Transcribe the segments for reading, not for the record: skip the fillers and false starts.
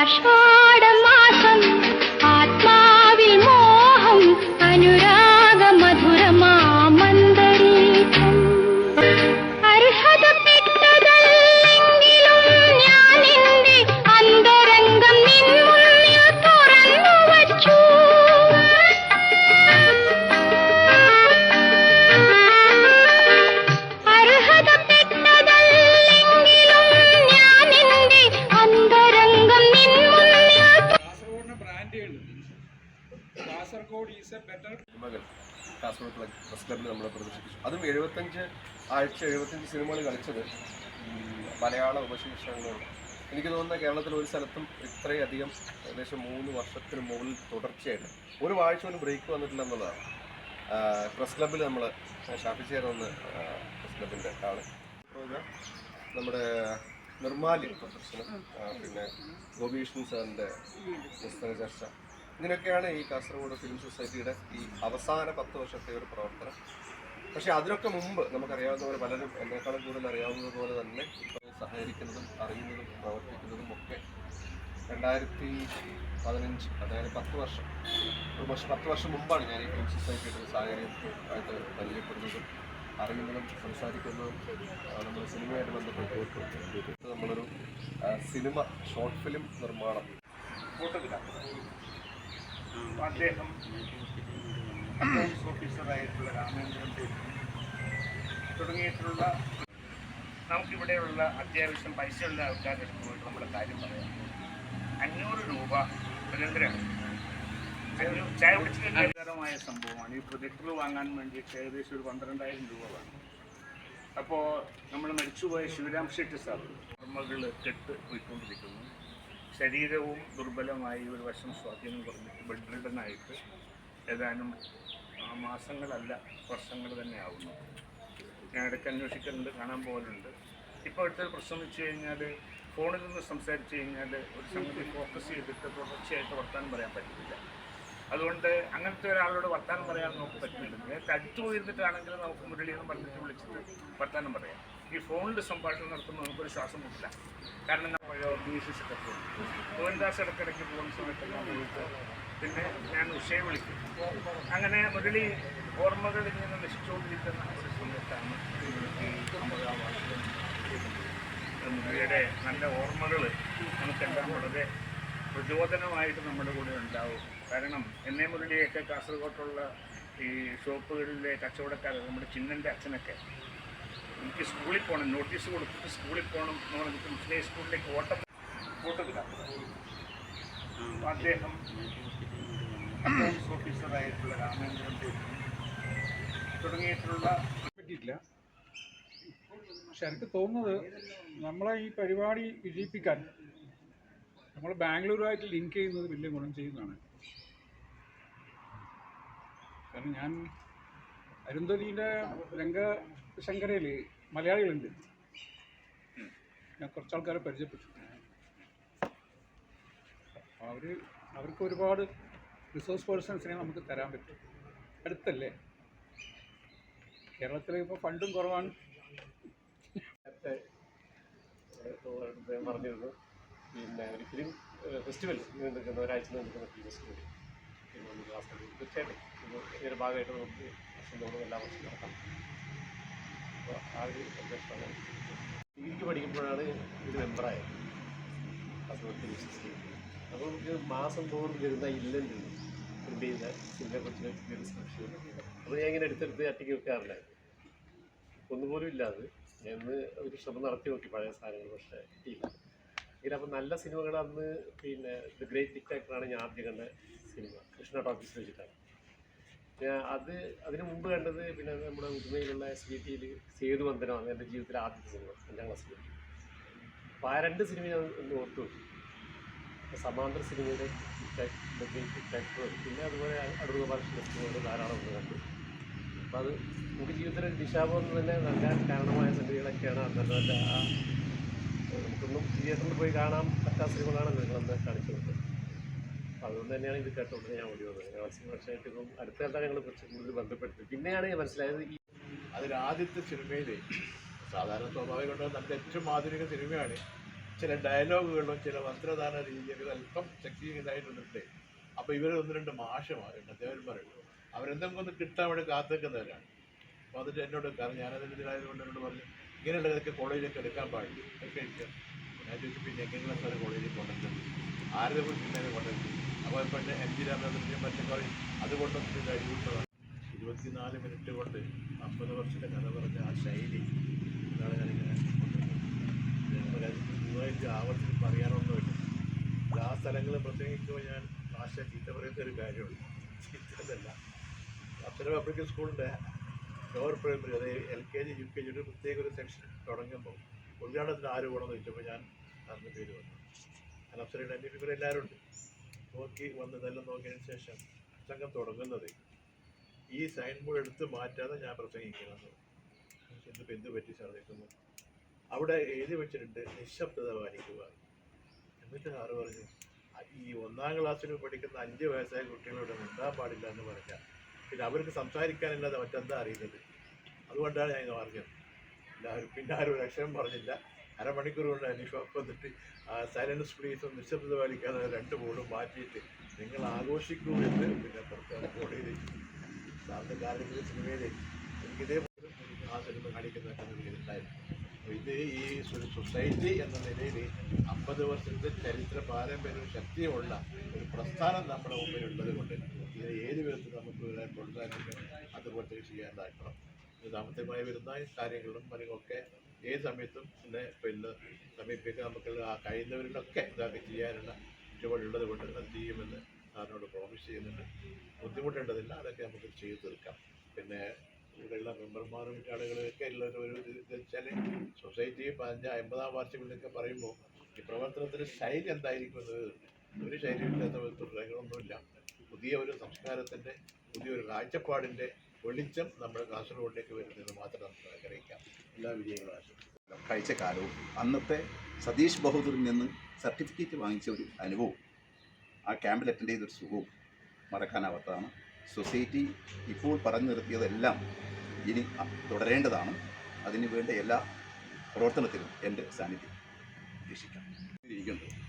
ആഷാഢമാസം ആത്മാവിൽ മോഹം അനുരാഗ മധുരമാമന്തരീക്ഷം അർഹതപ്പെട്ടതല്ലെങ്കിലും ഞാൻ എന്റെ അന്തരംഗം നിൻ മുന്നിൽ തുറന്നു വച്ചു. കാസർഗോഡ് പ്രസ് ക്ലബിൽ നമ്മൾ പ്രദർശിപ്പിച്ചു. അതും 75 സിനിമകൾ കളിച്ചത് മലയാള ഉപശീർഷകങ്ങളുണ്ട്. എനിക്ക് തോന്നുന്ന കേരളത്തിൽ ഒരു സ്ഥലത്തും ഇത്രയധികം ഏകദേശം 3 വർഷത്തിന് മുകളിൽ തുടർച്ചയായിട്ട് ഒരു ആഴ്ച പോലും ബ്രേക്ക് വന്നിട്ടില്ല എന്നുള്ളതാണ്. പ്രസ് ക്ലബിൽ നമ്മൾ ഷാഫിച്ചേർന്ന് പ്രസ് ക്ലബിൻ്റെ ആള് നമ്മുടെ നിർമ്മാല്യം പ്രദർശനം, പിന്നെ ഗോപികൃഷ്ണൻ സാറിൻ്റെ പുസ്തക ചർച്ച, ഇങ്ങനെയൊക്കെയാണ് ഈ കാസർഗോഡ് ഫിലിം സൊസൈറ്റിയുടെ ഈ അവസാന 10 വർഷത്തെ ഒരു പ്രവർത്തനം. പക്ഷേ അതിനൊക്കെ മുമ്പ് നമുക്കറിയാവുന്ന പോലെ പലരും എന്നെക്കാളും കൂടുതൽ അറിയാവുന്നത് പോലെ തന്നെ ഇപ്പോൾ സഹകരിക്കുന്നതും അറിയുന്നതും പ്രവർത്തിക്കുന്നതും ഒക്കെ 2015, അതായത് 10 വർഷം മുമ്പാണ് ഞാൻ ഈ ഫിലിം സൊസൈറ്റിയുടെ സാഹചര്യമായിട്ട് പരിചയപ്പെടുന്നതും അറിയുന്നതും സംസാരിക്കുന്നതും നമ്മൾ സിനിമയായിട്ട് ബന്ധപ്പെട്ട് നമ്മളൊരു സിനിമ ഷോർട്ട് ഫിലിം നിർമ്മാണം അദ്ദേഹം അക്കൗണ്ട്സ് ഓഫീസറായിട്ടുള്ള രാമേന്ദ്രൻ തുടങ്ങിയിട്ടുള്ള നമുക്കിവിടെയുള്ള അത്യാവശ്യം പൈസയുള്ള ആൾക്കാരുടെ അടുത്ത് പോയിട്ട് നമ്മുടെ കാര്യം പറയാം. 500 രൂപ നിരന്തരമാണ്. ചായ കുടിച്ചകരമായ സംഭവമാണ്. ഈ പ്രൊജക്ടർ വാങ്ങാൻ വേണ്ടിയിട്ട് ഏകദേശം ഒരു 12,000 രൂപ വേണം. അപ്പോൾ നമ്മൾ മരിച്ചുപോയ ശിവരാം ഷെട്ടി സാർ ഓർമ്മകൾ കെട്ട് പോയിക്കൊണ്ടിരിക്കുന്നു. ശരീരവും ദുർബലമായി ഒരു വശം സ്വാധീനം കുറഞ്ഞിട്ട് ബെഡ് റിഡനായിട്ട് ഏതാനും മാസങ്ങളല്ല വർഷങ്ങൾ തന്നെ ആവുന്നു. ഞാൻ ഇടയ്ക്ക് അന്വേഷിക്കലുണ്ട്, കാണാൻ പോകലുണ്ട്. ഇപ്പോൾ അടുത്തൊരു പ്രശ്നം എന്ന് വെച്ച് കഴിഞ്ഞാൽ ഫോണിൽ നിന്ന് സംസാരിച്ച് കഴിഞ്ഞാൽ ഒരു സംഗതി ഫോക്കസ് ചെയ്തിട്ട് തുടർച്ചയായിട്ട് വർത്താനം പറയാൻ പറ്റില്ല. അതുകൊണ്ട് അങ്ങനത്തെ ഒരാളോട് വർത്താനം പറയാൻ നമുക്ക് പറ്റുന്നില്ല. നേരത്തെ അടുത്ത് പോയിരുന്നിട്ടാണെങ്കിലും നമുക്ക് മുരളിയെന്ന് പറഞ്ഞിട്ട് വിളിച്ചിട്ട് വർത്താനം പറയാം. ഈ ഫോണിൽ സംഭാഷണം നടത്തുമ്പോൾ നമുക്കൊരു ശ്വാസം മുട്ടില്ല. കാരണം നമ്മൾ BC സെക്രട്ടറി ഗോവിന്ദാസ് ഇടയ്ക്കിടയ്ക്ക് പോകുന്ന സമയത്ത് ഞാൻ വിളിക്കും. പിന്നെ ഞാൻ ഉഷയെ വിളിക്കും. അങ്ങനെ മുരളി ഓർമ്മകൾ ഇങ്ങനെ നശിച്ചുകൊണ്ടിരിക്കുന്ന ഒരു സമയത്താണ് മുരളിയുടെ നല്ല ഓർമ്മകൾ നമുക്കെല്ലാം വളരെ പ്രചോദനമായിട്ട് നമ്മുടെ കൂടെ ഉണ്ടാവും. കാരണം എന്നെ മുരളിയൊക്കെ കാസർഗോട്ടുള്ള ഈ ഷോപ്പുകളിലെ കച്ചവടക്കാർ, നമ്മുടെ ചിന്നൻ്റെ അച്ഛനൊക്കെ എനിക്ക് സ്കൂളിൽ പോകണം, നോട്ടീസ് കൊടുത്തിട്ട് സ്കൂളിൽ പോകണം എന്ന് പറഞ്ഞിട്ട് മുസ്ലിം സ്കൂളിലേക്ക് ഓട്ടത്തിലാണ്. അദ്ദേഹം അക്കൗണ്ട്സ് ഓഫീസറായിട്ടുള്ള രാമേന്ദ്രൻ തുടങ്ങിയിട്ടുള്ള പറ്റിയിട്ടില്ല. പക്ഷെ എനിക്ക് തോന്നുന്നത് നമ്മളെ ഈ പരിപാടി വിജയിപ്പിക്കാൻ നമ്മൾ ബാംഗ്ലൂരുമായിട്ട് ലിങ്ക് ചെയ്യുന്നത് വലിയ ഗുണം ചെയ്യുന്നതാണ്. കാരണം ഞാൻ അരുന്ധതിൻ്റെ രംഗശങ്കരയിൽ മലയാളികളുണ്ട്. ഞാൻ കുറച്ചാൾക്കാരെ പരിചയപ്പെട്ടു. അവർക്ക് ഒരുപാട് റിസോഴ്സ് പേഴ്സൺസിനെ നമുക്ക് തരാൻ പറ്റും. അടുത്തല്ലേ, കേരളത്തിൽ ഇപ്പോൾ ഫണ്ടും കുറവാണ്. പറഞ്ഞിരുന്നു പിന്നെ ഒരു ഫിലിം ഫെസ്റ്റിവൽ നിൽക്കുന്ന ഒരാഴ്ച നിൽക്കുന്ന ഫിലിം ഫെസ്റ്റിവൽ തീർച്ചയായിട്ടും ഇതിൻ്റെ ഭാഗമായിട്ട് നമുക്ക് വർഷം തോറും എല്ലാ വർഷവും നടത്താം. അപ്പോൾ ആ ഒരു സന്തോഷമാണ്. ഡിഗ്രിക്ക് പഠിക്കുമ്പോഴാണ് ഇത് മെമ്പറായത് കാസർഗോഡ് ഫിലിം സൊസൈറ്റി. അപ്പോൾ ഇത് മാസം തോറും വരുന്ന ഇല്ലൻ്റ് പ്രിൻ്റ് ചെയ്യുന്ന സിനിമയെക്കുറിച്ച് ഡിസ്ക്രിപ്ഷൻ അപ്പോൾ ഞാൻ ഇങ്ങനെ എടുത്തെടുത്ത് അട്ടിക്ക് വെക്കാറില്ല. ഒന്നുപോലും ഇല്ലാതെ ഞാൻ ഒരു ശ്രമം നടത്തി നോക്കി പഴയ സാധനങ്ങൾ, പക്ഷേ കിട്ടിയില്ല. അപ്പം നല്ല സിനിമകൾ അന്ന് പിന്നെ ദ ഗ്രേറ്റ് ഡിക്റ്റാക്ടറാണ് ഞാൻ ആദ്യം കണ്ട സിനിമ, കൃഷ്ണ ടോക്കീസിൽ വെച്ചിട്ടാണ്. ഞാൻ അതിന് മുമ്പ് കണ്ടത് പിന്നെ നമ്മുടെ ഉദുമയിലുള്ള SVTയിൽ സേതുവന്ദനമാണ് എൻ്റെ ജീവിതത്തിലെ ആദ്യത്തെ സിനിമ, 5ാം ക്ലാസ്സിൽ. അപ്പോൾ ആ 2 സിനിമ ഞാൻ ഒന്ന് ഓർത്തു നോക്കി. സമാന്തര സിനിമയുടെ ദ ഗ്രേറ്റ് ഡിക്റ്റാക്ടർ, പിന്നെ അതുപോലെ അടൂർ ഗോപാലകൃഷ്ണൻ്റെ സിനിമകൾ ധാരാളം ഒന്ന് കണ്ടു. അപ്പോൾ അത് നമുക്ക് ജീവിതത്തിലെ ദിശാബോധം തന്നെ നൽകാൻ കാരണമായ സംഗതികളൊക്കെയാണ് അന്നത്തെ ആ നമുക്കൊന്നും തിയേറ്ററിൽ പോയി കാണാൻ പറ്റാത്ത സിനിമകളാണ് നിങ്ങളന്ന് കാണിച്ചു കൊടുത്തത്. അപ്പോൾ അതുകൊണ്ട് തന്നെയാണ് ഇത് കേട്ടുകൊണ്ട് ഞാൻ ഓടി വന്നത്. പക്ഷേയായിട്ട് ഇപ്പം അടുത്ത കാലത്താണ് ഞങ്ങൾ കുറച്ച് കൂടുതൽ ബന്ധപ്പെടുത്തി. പിന്നെയാണ് ഞാൻ മനസ്സിലായത് ഈ അതിൽ ആദ്യത്തെ സിനിമയിൽ സാധാരണ സ്വാഭാവികമായിട്ട് നമ്മുടെ ഏറ്റവും ആധുനിക സിനിമയാണ് ചില ഡയലോഗുകളും ചില വസ്ത്രധാരണ രീതികളും അല്പം ശക്തിയിലായിട്ടുണ്ട്. അപ്പോൾ ഇവർ ഒന്ന് രണ്ട് മാഷമാരുണ്ട്, അധ്യാപകന്മാരുണ്ട്, അവരെന്തെങ്കിലും ഒന്ന് കിട്ടാൻ വേണ്ടി കാത്തിരിക്കുന്നവരാണ്. അപ്പോൾ അതിൽ എന്നോട് കാരണം ഞാനതിൻ്റെ ഇതിലായതുകൊണ്ട് എന്നോട് പറഞ്ഞു ഇങ്ങനെയുള്ളതൊക്കെ കോളേജിലേക്ക് എടുക്കാൻ പാടില്ല ഒക്കെ എനിക്ക്. ഞാൻ ചോദിച്ചു പിന്നെ എങ്ങനെയുള്ള സ്ഥലം കോളേജിൽ കൊണ്ടുവരുന്നത്, ആരുടെ കുറിച്ച് കൊണ്ടുവരുന്നത്. അപ്പോൾ ഇപ്പോൾ എൻ്റെ എം ജി രാമചന്ദ്രൻ പച്ചക്കറി അതുകൊണ്ടൊന്നും അടിപൊളിയാണ്. 24 മിനിറ്റ് കൊണ്ട് 50 വർഷത്തെ കഥ പറഞ്ഞ ആ ശൈലി ഇതാണ് ഞാനിങ്ങനെ കൂടുതലായിട്ട് ആവർത്തിച്ച് പറയാനൊന്നുമില്ല. ആ സ്ഥലങ്ങൾ പ്രത്യേകിക്കുമ്പോൾ ഞാൻ ഭാഷ ചീത്ത പറയുന്ന ഒരു കാര്യമുള്ളൂ, ചീത്തതല്ല. അപ്സര പബ്ലിക് സ്കൂളിൻ്റെ ലോവർ പ്രൈമറി, അതായത് LKG UKG ഒരു പ്രത്യേക ഒരു സെക്ഷൻ തുടങ്ങുമ്പോൾ ഉദ്ഘാടനത്തിന് ആര് പോകണമെന്ന് ചോദിച്ചപ്പോൾ ഞാൻ അന്ന് പേര് വന്നു. ഞാൻ അപ്സരയുടെ എൻ്റെ ഇവർ എല്ലാവരും ഉണ്ട്. നോക്കി വന്ന് ഇതെല്ലാം നോക്കിയതിന് ശേഷം പ്രസംഗം തുടങ്ങുന്നത് ഈ സൈൻ ബോർഡ് എടുത്ത് മാറ്റാതെ ഞാൻ പ്രസംഗിക്കുന്നത്. എന്നിപ്പോൾ എന്ത് പറ്റി ശ്രദ്ധിക്കുന്നു, അവിടെ എഴുതി വെച്ചിട്ടുണ്ട് നിശബ്ദത പാലിക്കുക. എന്നിട്ട് സാറ് പറഞ്ഞു ഈ 1ാം ക്ലാസ്സിൽ പഠിക്കുന്ന 5 വയസ്സായ കുട്ടികളോട് മിണ്ടാൻ പാടില്ല എന്ന് പറഞ്ഞാൽ പിന്നെ അവർക്ക് സംസാരിക്കാനില്ലാതെ മറ്റെന്താ അറിയുന്നത്. അതുകൊണ്ടാണ് ഞാൻ ഇത് പറഞ്ഞത്. എല്ലാവരും പിന്നെ ആരും ഒരു അക്ഷരം പറഞ്ഞില്ല. അരമണിക്കൂർ കൊണ്ട് അനീഫ് വന്നിട്ട് സൈലൻസ് പ്ലീസും നിശബ്ദത പാലിക്കാതെ 2 ബോർഡും മാറ്റിയിട്ട് നിങ്ങൾ ആഘോഷിക്കൂ എന്ന് പിന്നെ പുറത്ത് ബോർഡ് ചെയ്ത് സാറിൻ്റെ കാര്യത്തിൽ സിനിമയിൽ എനിക്കിതേപോലെ ആ സിനിമ കാണിക്കുന്നതൊക്കെ ഉണ്ടായിരുന്നു. ഇത് ഈ ഒരു സൊസൈറ്റി എന്ന നിലയിൽ 50 വർഷത്തെ ചരിത്ര പാരമ്പര്യവും ശക്തിയുമുള്ള ഒരു പ്രസ്ഥാനം നമ്മുടെ മുമ്പിലുള്ളത് കൊണ്ട് ഇതിനെ ഏത് വിധത്തിൽ നമുക്ക് പ്രോത്സാഹിപ്പിക്കണം, അതുപോലെ ചെയ്യാനാക്കണം. ഇത് സാമ്പത്തികമായി വരുന്ന കാര്യങ്ങളും മറ്റുമൊക്കെ ഏത് സമയത്തും പിന്നെ സമീപിക്കുക നമുക്ക് ആ കഴിയുന്നവരിലൊക്കെ ഇതൊക്കെ ചെയ്യാനുള്ള ചുവടുള്ളത് കൊണ്ട് അത് ചെയ്യുമെന്ന് സാറിനോട് പ്രോമിസ് ചെയ്യുന്നുണ്ട്. ബുദ്ധിമുട്ടേണ്ടതില്ല, അതൊക്കെ നമുക്ക് ചെയ്തു തീർക്കാം. പിന്നെ ഇവിടെയുള്ള മെമ്പർമാരും ആളുകളൊക്കെ ഉള്ള ഒരു ഇത് വെച്ചാൽ സൊസൈറ്റി 50-ാം വാർഷികങ്ങളിലൊക്കെ പറയുമ്പോൾ ഈ പ്രവർത്തനത്തിൻ്റെ ശൈലി എന്തായിരിക്കും എന്നത് ഒരു ശൈലിയില്ലാത്ത തുടരങ്ങളൊന്നുമില്ല. പുതിയ ഒരു സംസ്കാരത്തിൻ്റെ പുതിയൊരു കാഴ്ചപ്പാടിൻ്റെ വെളിച്ചം നമ്മുടെ കാസർഗോഡിലേക്ക് വരുന്നത് മാത്രം നമുക്ക് ആഗ്രഹിക്കാം. എല്ലാ വിജയങ്ങളും ആശംസിക്കുന്നു. കഴിച്ച കാലവും അന്നത്തെ സതീഷ് ബഹദൂറിൽ നിന്ന് സർട്ടിഫിക്കറ്റ് വാങ്ങിച്ച ഒരു അനുഭവം, ആ ക്യാമ്പിൽ അറ്റൻഡ് ചെയ്തൊരു സുഖവും മറക്കാനാവാത്തതാണ്. സൊസൈറ്റി ഇപ്പോൾ പറഞ്ഞു നിർത്തിയതെല്ലാം ഇനി തുടരേണ്ടതാണ്. അതിനു വേണ്ട എല്ലാ പ്രവർത്തനത്തിലും എൻ്റെ സാന്നിധ്യം പ്രതീക്ഷിക്കാം. ഇരിക്കുന്നുണ്ട്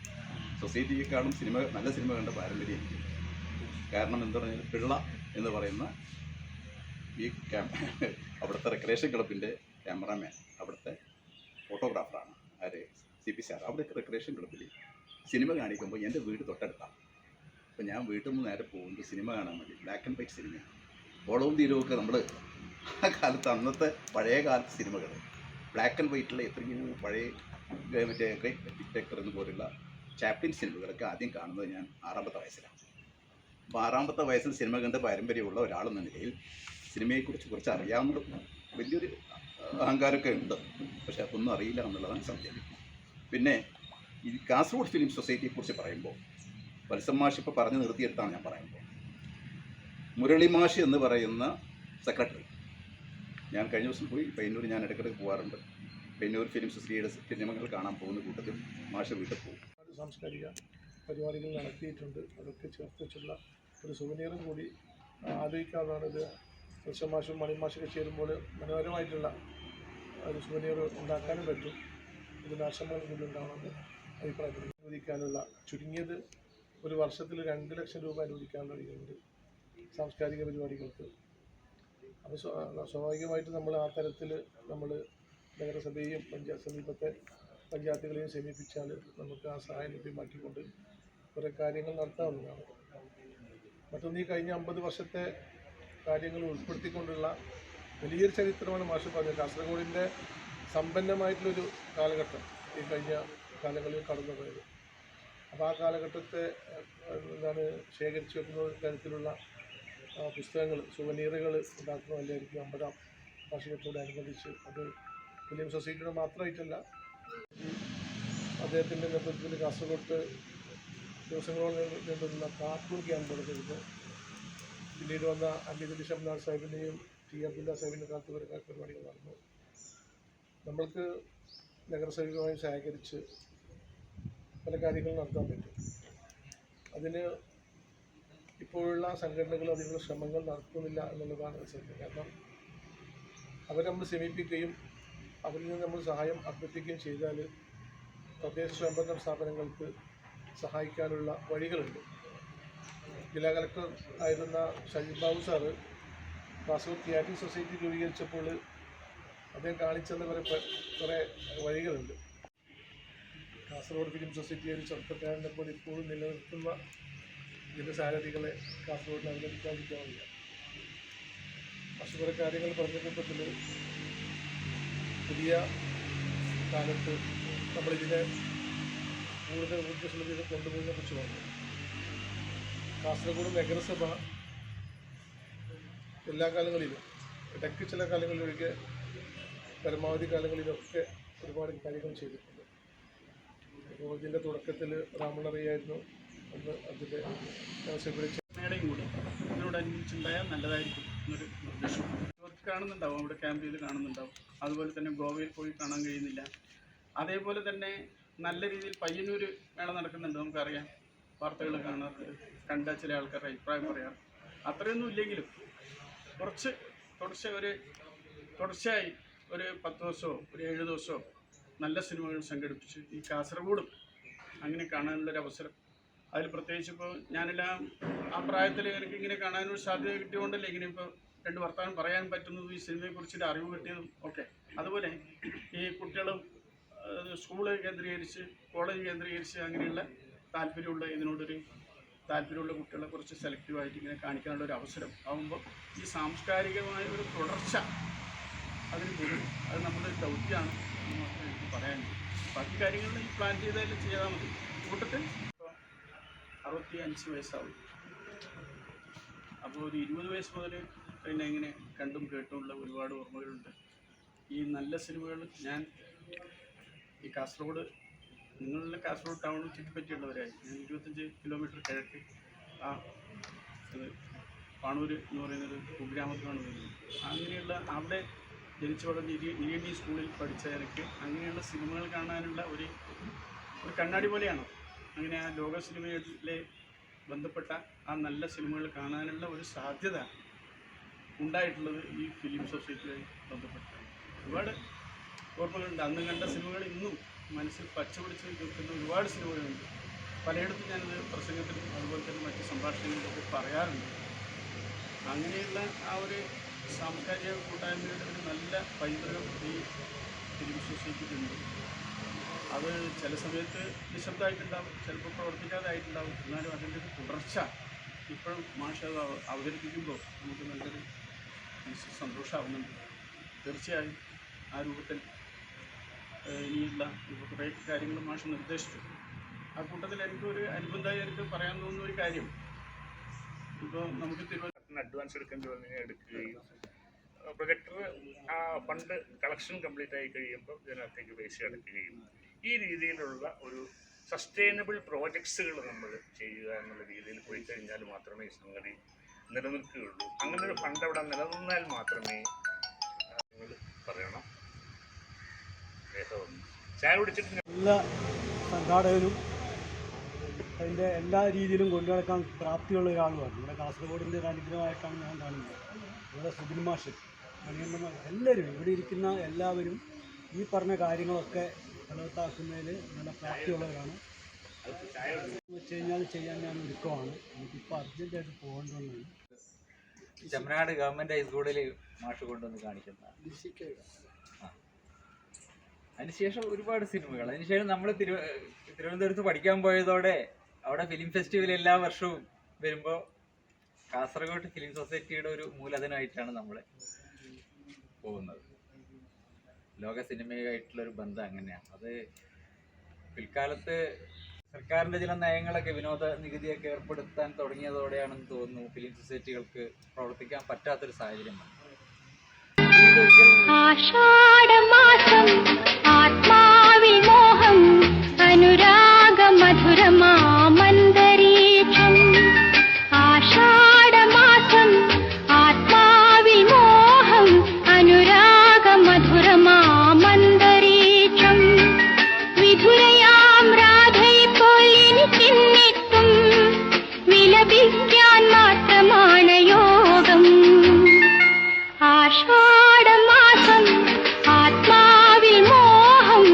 സൊസൈറ്റിയെക്കാളും നല്ല സിനിമ കണ്ട പാരമ്പര്യം എനിക്ക്. കാരണം എന്താ പറഞ്ഞാൽ പിള്ള എന്ന് പറയുന്ന ഈ അവിടുത്തെ റെക്രിയേഷൻ ക്ലബിൻ്റെ ക്യാമറാമാൻ, അവിടുത്തെ ഫോട്ടോഗ്രാഫറാണ് ആര് CP സാർ. അവിടെ റെക്രിയേഷൻ ക്ലബിൽ സിനിമ കാണിക്കുമ്പോൾ എൻ്റെ വീട് തൊട്ടടുത്താണ്. അപ്പോൾ ഞാൻ വീട്ടിൽ നിന്ന് നേരെ പോകുന്നത് സിനിമ കാണാൻ വേണ്ടി. ബ്ലാക്ക് ആൻഡ് വൈറ്റ് സിനിമയാണ്. ഓളവും തീരവുമൊക്കെ നമ്മൾ ആ കാലത്ത് അന്നത്തെ പഴയ കാലത്ത് സിനിമകൾ ബ്ലാക്ക് ആൻഡ് വൈറ്റിലെ എത്രയോ പഴയ മറ്റേ ഗ്രേറ്റ് ഡിക്റ്റേറ്റർ എന്ന് പോലുള്ള ചാപ്ലിൻ സിനിമകളൊക്കെ ആദ്യം കാണുന്നത് ഞാൻ 6ാമത്തെ വയസ്സിലാണ്. അപ്പോൾ 6ാമത്തെ വയസ്സിൽ സിനിമ കണ്ട് പാരമ്പര്യമുള്ള ഒരാളെന്ന നിലയിൽ സിനിമയെക്കുറിച്ച് കുറച്ച് അറിയാവുന്ന വലിയൊരു അഹങ്കാരമൊക്കെ ഉണ്ട്. പക്ഷെ അതൊന്നും അറിയില്ല എന്നുള്ളതാണ് സത്യം. പിന്നെ ഈ കാസർഗോഡ് ഫിലിം സൊസൈറ്റിയെക്കുറിച്ച് പറയുമ്പോൾ വത്സം മാഷ് ഇപ്പോൾ പറഞ്ഞു നിർത്തിയെടുത്താണ് ഞാൻ പറയുമ്പോൾ. മുരളി മാഷ് എന്ന് പറയുന്ന സെക്രട്ടറി, ഞാൻ കഴിഞ്ഞ ദിവസം പോയി പയ്യന്നൂർ, ഞാൻ ഇടയ്ക്കിടയ്ക്ക് പോകാറുണ്ട്. പയ്യന്നൂർ ഫിലിം സൊസൈറ്റിയുടെ സിനിമകൾ കാണാൻ പോകുന്ന കൂട്ടത്തിൽ മാഷ് വീട്ടിൽ പോകും. സാംസ്കാരിക പരിപാടികൾ നടത്തിയിട്ടുണ്ട്. അതൊക്കെ ചേർത്ത് വെച്ചുള്ള ഒരു സുവനീറും കൂടി ആലോചിക്കാവുന്നതാണ്. ഇത് വത്സം മാഷും മണിമാഷൊക്കെ ചേരുമ്പോൾ മനോഹരമായിട്ടുള്ള ഒരു സുവനീർ ഉണ്ടാക്കാനും പറ്റും. ഇതിൻ്റെ ആശ്രമങ്ങൾ കൂടി ഉണ്ടാവണമെന്ന് അഭിപ്രായപ്പെടുന്നു. അനുവദിക്കാനുള്ള ചുരുങ്ങിയത് ഒരു വർഷത്തിൽ 2 ലക്ഷം രൂപ അനുവദിക്കാനുള്ള വഴിയുണ്ട് സാംസ്കാരിക പരിപാടികൾക്ക്. അപ്പോൾ സ്വാഭാവികമായിട്ട് നമ്മൾ ആ തരത്തിൽ നമ്മൾ നഗരസഭയെയും സമീപത്തെ പഞ്ചായത്തുകളെയും സമീപിച്ചാൽ നമുക്ക് ആ സഹായം ലഭ്യമാക്കിക്കൊണ്ട് കുറേ കാര്യങ്ങൾ നടത്താവുന്നതാണ്. മറ്റൊന്ന്, ഈ കഴിഞ്ഞ 50 വർഷത്തെ കാര്യങ്ങൾ ഉൾപ്പെടുത്തിക്കൊണ്ടുള്ള വലിയൊരു ചരിത്രമാണ് മാഷ് പറഞ്ഞത്. കാസർഗോഡിൻ്റെ സമ്പന്നമായിട്ടുള്ളൊരു കാലഘട്ടം ഈ കഴിഞ്ഞ കാലങ്ങളിൽ കടന്നുപോയത്. അപ്പോൾ ആ കാലഘട്ടത്തെ ശേഖരിച്ചു വെക്കുന്ന തരത്തിലുള്ള പുസ്തകങ്ങൾ, സുവനീറുകൾ ഉണ്ടാക്കുന്നതല്ലായിരിക്കും 50ാം വാർഷികത്തോടനുബന്ധിച്ച്. അത് ഫിലിം സൊസൈറ്റിയുടെ മാത്രമായിട്ടല്ല, അദ്ദേഹത്തിൻ്റെ നേതൃത്വത്തിൽ കാസർഗോഡ് ദിവസങ്ങളോളം നീണ്ടുന്ന കാർട്ടൂൺ ക്യാമ്പ് നടന്നിരുന്നു. പിന്നീട് വന്ന അലിദലി ഷംനാഥ് സാഹിബിൻ്റെയും T. അബ്ദുല്ല സാഹിബിൻ്റെ കാത്തുവരക്കാർ പരിപാടികൾ നടന്നു. നമ്മൾക്ക് നഗരസഭയുമായി സഹകരിച്ച് പല കാര്യങ്ങളും നടത്താൻ പറ്റും. അതിന് ഇപ്പോഴുള്ള സംഘടനകൾ അതിനുള്ള ശ്രമങ്ങൾ നടത്തുന്നില്ല എന്നുള്ളതാണ് സത്യം. കാരണം അവർ നമ്മൾ സമീപിക്കുകയും അവരിൽ നിന്ന് നമ്മൾ സഹായം അഭ്യർത്ഥിക്കുകയും ചെയ്താൽ തദ്ദേശ സ്വയംഭരണ സ്ഥാപനങ്ങൾക്ക് സഹായിക്കാനുള്ള വഴികളുണ്ട്. ജില്ലാ കളക്ടർ ആയിരുന്ന ഷജീബ് ബാബു സാറ് കാസർഗോഡ് തിയേറ്ററിംഗ് സൊസൈറ്റി രൂപീകരിച്ചപ്പോൾ അദ്ദേഹം കാണിച്ചെന്ന കുറേ വഴികളുണ്ട്. കാസർഗോഡ് ഫിലിം സൊസൈറ്റി ഒരു ചെറുപ്പക്കാരനെ പോലെ ഇപ്പോഴും നിലനിർത്തുന്ന ഇതിൻ്റെ സാരഥികളെ കാസർഗോഡിൽ അവതരിപ്പിക്കാതിരിക്കാറില്ല. പക്ഷേ കുറേ കാര്യങ്ങൾ പറഞ്ഞ കൂട്ടത്തിൽ പുതിയ കാലത്ത് നമ്മളിതിനെ കൂടുതൽ ഊർജ്ജസ്വലതയിൽ കൊണ്ടുപോകുന്നതിനെ കുറിച്ച് പറഞ്ഞു. കാസർഗോഡ് നഗരസഭ എല്ലാ കാലങ്ങളിലും ഇടയ്ക്ക് ചില കാലങ്ങളിലൊഴികെ പരമാവധി കാലങ്ങളിലൊക്കെ ഒരുപാട് കാര്യങ്ങൾ ചെയ്തിട്ടുണ്ട്. അപ്പോൾ ഇതിൻ്റെ തുടക്കത്തിൽ രാമണറിയായിരുന്നു അന്ന് അതിൻ്റെ വിളിച്ച മേടയും കൂടി ഇതിനോടനുബന്ധിച്ചുണ്ടായാൽ നല്ലതായിരിക്കും എന്നൊരു നിർദ്ദേശം അവർക്ക് കാണുന്നുണ്ടാവും, അവിടെ ക്യാമ്പ് ചെയ്ത് കാണുന്നുണ്ടാവും. അതുപോലെ തന്നെ ഗോവയിൽ പോയി കാണാൻ കഴിയുന്നില്ല. അതേപോലെ തന്നെ നല്ല രീതിയിൽ പയ്യന്നൂർ മേള നടക്കുന്നുണ്ട്, നമുക്കറിയാം, വാർത്തകൾ കാണാറുണ്ട്, കണ്ട ചില ആൾക്കാരുടെ അഭിപ്രായം പറയാം. അത്രയൊന്നും ഇല്ലെങ്കിലും കുറച്ച് തുടർച്ചയായി ഒരു 10 ദിവസമോ ഒരു 7 ദിവസമോ നല്ല സിനിമകൾ സംഘടിപ്പിച്ച് ഈ കാസർഗോഡും അങ്ങനെ കാണാനുള്ളൊരു അവസരം. അതിൽ പ്രത്യേകിച്ച് ഇപ്പോൾ ഞാനെല്ലാം ആ പ്രായത്തിൽ എനിക്ക് ഇങ്ങനെ കാണാനൊരു സാധ്യത കിട്ടിയതുകൊണ്ടല്ലേ ഇങ്ങനെ ഇപ്പോൾ 2 വർത്തമാനം പറയാൻ പറ്റുന്നതും ഈ സിനിമയെക്കുറിച്ചിട്ട് അറിവ് കിട്ടിയതും ഒക്കെ. അതുപോലെ ഈ കുട്ടികളും സ്കൂള് കേന്ദ്രീകരിച്ച് കോളേജ് കേന്ദ്രീകരിച്ച് അങ്ങനെയുള്ള ഇതിനോടൊരു താല്പര്യമുള്ള കുട്ടികളെ കുറച്ച് സെലക്റ്റീവായിട്ട് ഇങ്ങനെ കാണിക്കാനുള്ള ഒരു അവസരം ആകുമ്പോൾ ഈ സാംസ്കാരികമായ ഒരു തുടർച്ച അതിന് വരും. അത് നമ്മുടെ ഒരു ദൗത്യമാണ് എന്ന് മാത്രമേ എനിക്ക് പറയാനുള്ളൂ. ബാക്കി കാര്യങ്ങൾ ഈ പ്ലാൻ ചെയ്താലും ചെയ്താൽ മതി. കൂട്ടത്തിൽ ഇപ്പോൾ 65 വയസ്സാവും. അപ്പോൾ ഒരു 20 വയസ്സ് മുതൽ പിന്നെ ഇങ്ങനെ കണ്ടും കേട്ടുമുള്ള ഒരുപാട് ഓർമ്മകളുണ്ട്. ഈ നല്ല സിനിമകൾ ഞാൻ ഈ കാസർഗോഡ്, നിങ്ങളുടെ കാസർഗോഡ് ടൗണിൽ ചുറ്റിപ്പറ്റിയുള്ളവരായി. ഞാൻ 25 കിലോമീറ്റർ കിഴക്ക് പാണൂർ എന്ന് പറയുന്നൊരു കുഗ്രാമത്തിലാണ് വരുന്നത്. അങ്ങനെയുള്ള അവിടെ ജനിച്ചു വളർന്ന ഇരിയണ്ടി സ്കൂളിൽ പഠിച്ച എനിക്ക് അങ്ങനെയുള്ള സിനിമകൾ കാണാനുള്ള ഒരു കണ്ണാടി പോലെയാണ്. അങ്ങനെ ആ ലോക സിനിമയിലെ ബന്ധപ്പെട്ട ആ നല്ല സിനിമകൾ കാണാനുള്ള ഒരു സാധ്യത ഉണ്ടായിട്ടുള്ളത് ഈ ഫിലിം സൊസൈറ്റിയുമായി ബന്ധപ്പെട്ടാണ്. ഒരുപാട് ഓർമ്മകളുണ്ട്. അന്ന് കണ്ട സിനിമകൾ ഇന്നും മനസ്സിൽ പച്ചപിടിച്ച് നിൽക്കുന്ന ഒരുപാട് സിനിമകളുണ്ട്. പലയിടത്തും ഞാനത് പ്രസംഗത്തിലും അതുപോലെ തന്നെ മറ്റ് സംഭാഷണങ്ങളിലൊക്കെ പറയാറുണ്ട്. അങ്ങനെയുള്ള ആ ഒരു സാംസ്കാരിക കൂട്ടായ്മയുടെ ഒരു നല്ല പൈതൃകം ഈ ഫിലിം സൊസൈറ്റിക്കുണ്ട്. അത് ചില സമയത്ത് നിശബ്ദമായിട്ടുണ്ടാവും, ചിലപ്പോൾ പ്രവർത്തിക്കാതായിട്ടുണ്ടാവും. എന്നാലും അതിൻ്റെ ഒരു തുടർച്ച ഇപ്പോഴും മാഷ് അത് അവതരിപ്പിക്കുമ്പോൾ നമുക്ക് നല്ലൊരു സന്തോഷമാവുന്നുണ്ട്. തീർച്ചയായും ആ രൂപത്തിൽ ഇനിയുള്ള ഇപ്പോൾ കുറേ കാര്യങ്ങൾ മാഷ് നിർദ്ദേശിച്ചു. ആ കൂട്ടത്തിൽ എനിക്കൊരു അനുബന്ധമായി എനിക്ക് പറയാൻ തോന്നുന്ന ഒരു കാര്യം, ഇപ്പോൾ നമുക്ക് തിരുവനന്തപുരത്തിന് അഡ്വാൻസ് എടുക്കേണ്ടി വന്നതിനെ എടുക്കുകയും പ്രൊജക്ടർ ആ ഫണ്ട് കളക്ഷൻ കംപ്ലീറ്റ് ആയി കഴിയുമ്പോൾ ഇതിനകത്തേക്ക് പൈസ എടുക്കുകയും ഈ രീതിയിലുള്ള ഒരു സസ്റ്റൈനബിൾ പ്രോജക്ട്സുകൾ നമ്മൾ ചെയ്യുക എന്നുള്ള രീതിയിൽ പോയി കഴിഞ്ഞാൽ മാത്രമേ ഈ സംഗതി നിലനിൽക്കുകയുള്ളൂ. അങ്ങനെ ഒരു ഫണ്ട് അവിടെ നിലനിന്നാൽ മാത്രമേ നിങ്ങൾ പറയണം. ചായ കുടിച്ചിട്ട് എല്ലാ സംഘാടകരും അതിൻ്റെ എല്ലാ രീതിയിലും കൊണ്ടുനടക്കാൻ പ്രാപ്തിയുള്ള ഒരാളുമാണ്. ഇവിടെ കാസർഗോഡിൻ്റെ ഒരു അനുഗ്രഹമായിട്ടാണ് ഞാൻ കാണുന്നത്. ഇവിടെ സുബിൻ മാഷ്, മണിയണ്ണ, എല്ലാവരും ഇവിടെ ഇരിക്കുന്ന എല്ലാവരും ഈ പറഞ്ഞ കാര്യങ്ങളൊക്കെ ഫലവത്താക്കുന്നതിൽ നല്ല പ്രാപ്തിയുള്ളവരാണ്. വെച്ച് കഴിഞ്ഞാൽ ചെയ്യാൻ ഞാൻ ഒരുക്കമാണ്. എനിക്കിപ്പോൾ അർജൻറ്റായിട്ട് പോകേണ്ടതാണ്. ചെമ്മനാട് ഗവൺമെൻറ് ഹൈസ്കൂളിൽ മാഷ് കൊണ്ടുവന്ന് കാണിക്കുന്ന അതിനുശേഷം ഒരുപാട് സിനിമകൾ. അതിനുശേഷം നമ്മൾ തിരുവനന്തപുരത്ത് പഠിക്കാൻ പോയതോടെ അവിടെ ഫിലിം ഫെസ്റ്റിവൽ എല്ലാ വർഷവും വരുമ്പോൾ കാസർഗോഡ് ഫിലിം സൊസൈറ്റിയുടെ ഒരു മൂലധനമായിട്ടാണ് നമ്മൾ പോകുന്നത്. ലോക സിനിമയുമായിട്ടുള്ളൊരു ബന്ധം അങ്ങനെയാണ്. അത് പിൽക്കാലത്ത് സർക്കാരിൻ്റെ ചില നയങ്ങളൊക്കെ വിനോദ നികുതിയൊക്കെ ഏർപ്പെടുത്താൻ തുടങ്ങിയതോടെയാണെന്ന് തോന്നുന്നു ഫിലിം സൊസൈറ്റികൾക്ക് പ്രവർത്തിക്കാൻ പറ്റാത്തൊരു സാഹചര്യം വന്നു. ആഷാഢമാസം ആത്മാവിൽ മോഹം അനുരാഗ മധുരമാമന്തരീക്ഷം. ആഷാഢമാസം ആത്മാവിൽ മോഹം അനുരാഗ മധുരമാമന്തരീക്ഷം. വിധുരയാം രാധയെപ്പോൽ എനിക്കെന്നെത്തും വിലപിക്കാൻ മാത്രമാണ് യോഗം. ആഷാഢമാസം ആത്മാവിൽ മോഹം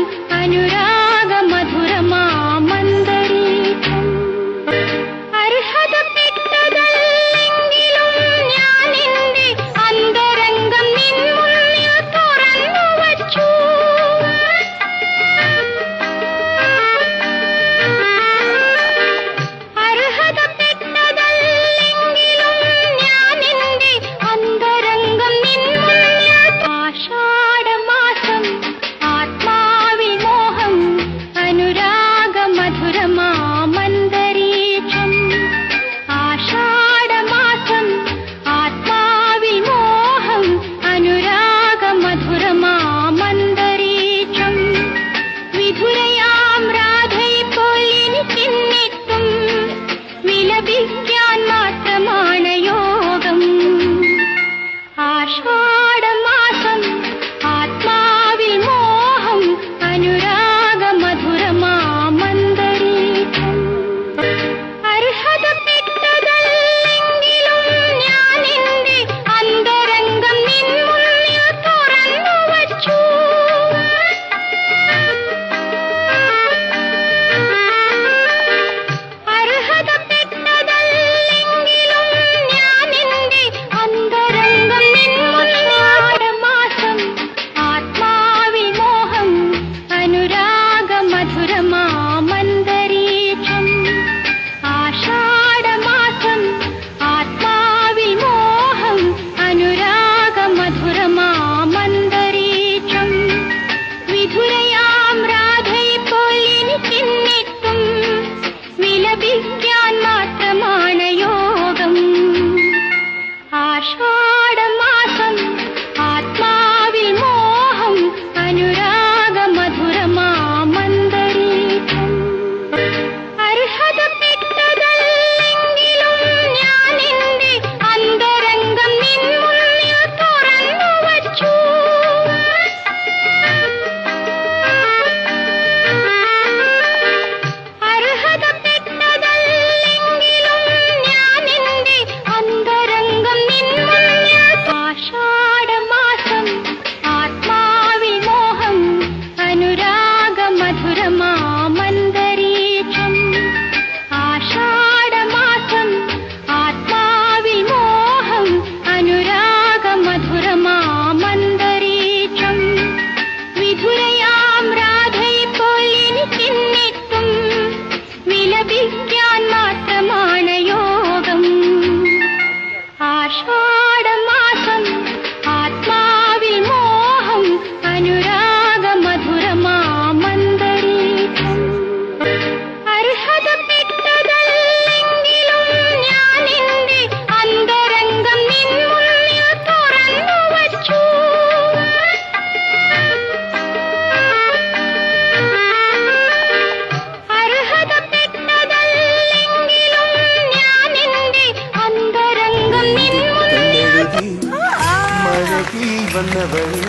വന്നവളെ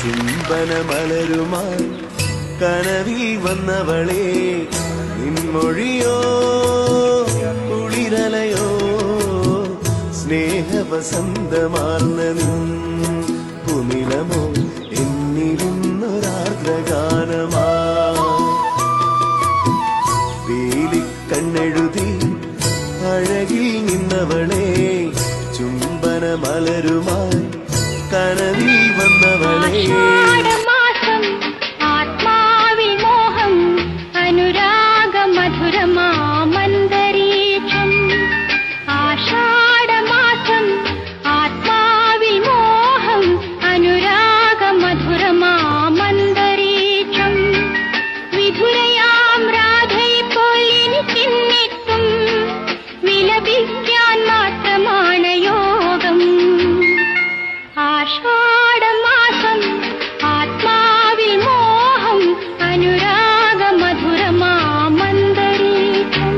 ചുംബന മലരുമായി കനവിൽ വന്നവളെ നിൻമൊഴിയോ കുളിരലയോ സ്നേഹവസന്തമാർന്ന നിൻ പുനിലമോ എന്നിരുന്നൊരാർദ്രഗാനമാ വേലിക്കണ്ണെഴുതി അഴകിൽ നിന്നവളെ ചുംബന മലരുമായി കനവിൽ വന്നവളെ ആഷാഢമാസം ആത്മാവിൽ മോഹം അനുരാഗ മധുരമാമന്തരീക്ഷം ആഷാഢമാസം ആത്മാവിൽ മോഹം അനുരാഗ മധുരമാമന്തരീക്ഷം വിധുരയാം രാധയിപ്പോൾ ഇനി ചിന്നിട്ടും വിലപിക്കാൻ മാത്രമാണ് യോഗം ആഷാഢമാസം ആത്മാവിൽ മോഹം അനുരാഗ മധുരമാമന്തരീക്ഷം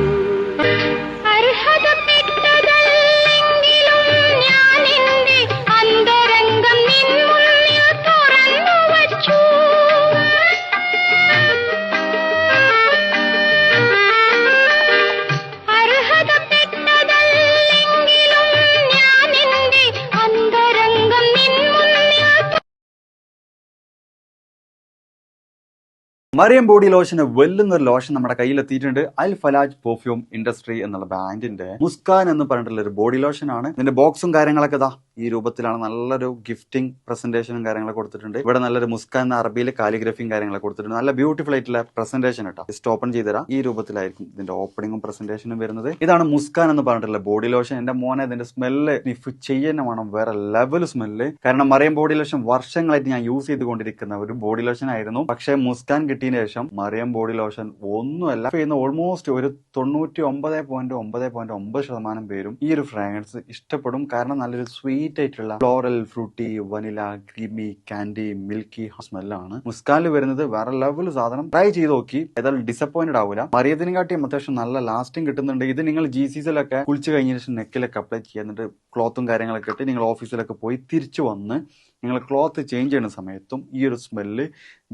അർഹതപ്പെട്ടതല്ലെങ്കിലും ഞാൻ എന്റെ അന്തരംഗം നിൻ മുന്നിൽ തുറന്നു വച്ചു അർഹതപ്പെട്ടതല്ലെങ്കിലും ഞാൻ എന്റെ അന്തരംഗം നിൻ മറിയം ബോഡി ലോഷന് വെല്ലുന്നൊരു ലോഷൻ നമ്മുടെ കയ്യിലെത്തിയിട്ടുണ്ട്. അൽ ഫലാജ് പെർഫ്യൂം ഇൻഡസ്ട്രി എന്നുള്ള ബ്രാൻഡിന്റെ മുസ്കാൻ എന്ന് പറഞ്ഞിട്ടുള്ള ഒരു ബോഡി ലോഷൻ ആണ്. ഇതിന്റെ ബോക്സും കാര്യങ്ങളൊക്കെ ഇതാ ഈ രൂപത്തിലാണ്. നല്ലൊരു ഗിഫ്റ്റിംഗ് പ്രസന്റേഷനും കാര്യങ്ങളൊക്കെ കൊടുത്തിട്ടുണ്ട്. ഇവിടെ നല്ലൊരു മുസ്കാൻ എന്ന അറബിയിൽ കാലിഗ്രഫിയും കാര്യങ്ങളൊക്കെ കൊടുത്തിട്ടുണ്ട്. നല്ല ബ്യൂട്ടിഫുൾ ആയിട്ടുള്ള പ്രസന്റേഷൻ കേട്ടോ. ജസ്റ്റ് ഓപ്പൺ ചെയ്തുതരാം. ഈ രൂപത്തിലായിരിക്കും ഇതിന്റെ ഓപ്പണിങ്ങും പ്രസന്റേഷനും വരുന്നത്. ഇതാണ് മുസ്കാൻ എന്ന് പറഞ്ഞിട്ടുള്ള ബോഡി ലോഷൻ. എന്റെ മോനെ ഇതിന്റെ സ്മെല്ല് സ്നിഫ് ചെയ്യുന്ന വേണം, വേറെ ലെവൽ സ്മെല്ല്. കാരണം മറിയം ബോഡി ലോഷൻ വർഷങ്ങളായിട്ട് ഞാൻ യൂസ് ചെയ്തുകൊണ്ടിരിക്കുന്ന ഒരു ബോഡി ലോഷൻ ആയിരുന്നു. പക്ഷേ മുസ്കാൻ കിട്ടിയതിന് ശേഷം മറിയം ബോഡി ലോഷൻ ഒന്നുമല്ല ചെയ്യുന്ന ഓൾമോസ്റ്റ് ഒരു 99.9% പേരും ഈ ഒരു ഫ്രാഗ്രൻസ് ഇഷ്ടപ്പെടും. കാരണം നല്ലൊരു സ്വീറ്റ് ആയിട്ടുള്ള floral, fruity, vanilla, creamy, candy, milky സ്മെല്ലാണ് മുസ്കാനിൽ വരുന്നത്. വേറെ ലെവൽ സാധനം. ട്രൈ ചെയ്ത് നോക്കി, ഏതായാലും ഡിസപ്പോയിന്റഡ് ആവില്ല. മറിയത്തിനെ കാട്ടിയും അത്യാവശ്യം നല്ല ലാസ്റ്റിംഗ് കിട്ടുന്നുണ്ട്. ഇത് നിങ്ങൾ GCCയിലൊക്കെ കുളിച്ച് കഴിഞ്ഞ ശേഷം നെക്കിലൊക്കെ അപ്ലൈ ചെയ്യുന്നുണ്ട്. ക്ലോത്തും കാര്യങ്ങളൊക്കെ ഇട്ട് നിങ്ങൾ ഓഫീസിലൊക്കെ പോയി തിരിച്ചു വന്ന് നിങ്ങൾ ക്ലോത്ത് ചേഞ്ച് ചെയ്യുന്ന സമയത്തും ഈ ഒരു സ്മെല്ല്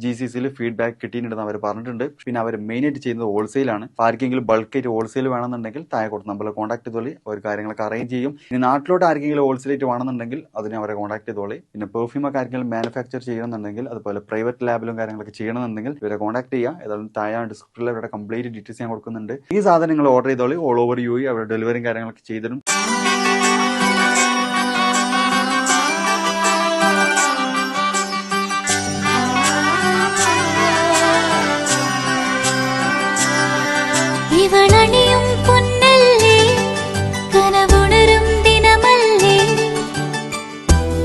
GCCയിൽ ഫീഡ്ബാക്ക് കിട്ടിയിട്ടുണ്ടെന്ന് അവർ പറഞ്ഞിട്ടുണ്ട്. പിന്നെ അവർ മെയിനായിട്ട് ചെയ്യുന്നത് ഹോൾസെയിലാണ്. ആർക്കെങ്കിലും ബൾക്കായിട്ട് ഹോൾസെയിൽ വേണമെന്നുണ്ടെങ്കിൽ താഴെ കൊടുത്ത് നമ്മളെ കോൺടാക്ട് ചെയ്തോളി. അവർ കാര്യങ്ങളൊക്കെ അറേഞ്ച് ചെയ്യും. ഇനി നാട്ടിലോട്ട് ആർക്കെങ്കിലും ഹോൾസെയിലായിട്ട് വേണമെന്നുണ്ടെങ്കിൽ അതിനെ അവരെ കോൺടാക്ട് ചെയ്തോളി. പിന്നെ പെർഫ്യൂമൊക്കെ ആർക്കെങ്കിലും മാനുഫാക്ചർ ചെയ്യണമെന്നുണ്ടെങ്കിൽ അതുപോലെ പ്രൈവറ്റ് ലാബിലും കാര്യങ്ങളൊക്കെ ചെയ്യണമെന്നുണ്ടെങ്കിൽ ഇവരെ കോൺടാക്ട് ചെയ്യുക. ഏതായാലും താഴെ ഡിസ്ക്രിപ്ഷനിൽ അവരുടെ കംപ്ലീറ്റ് ഡീറ്റെയിൽസ് ഞാൻ കൊടുക്കുന്നുണ്ട്. ഈ സാധനം നിങ്ങൾ ഓർഡർ ചെയ്തോളി. ഓൾ ഓവർ UAE അവരുടെ ഡെലിവറിയും കാര്യങ്ങളൊക്കെ ചെയ്തിടും. ഇവളണിയും പൊന്നല്ലേ കനവുണരും ദിനമല്ലേ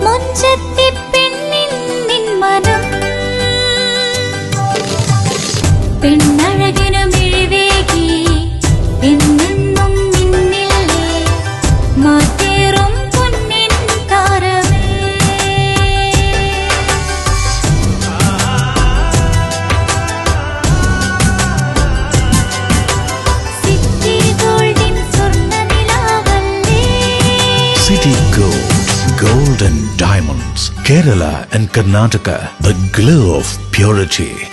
മുഞ്ചത്തി പെണ്ണിൻ നിൻ മനം പെണ്ണഴകിനു മിഴിവേകി എന്നെന്നും നിന്നില്ലേ മാറ്റേറും പൊന്നിൻ താരമേ City Gold and Diamonds, Kerala and Karnataka, the glow of purity.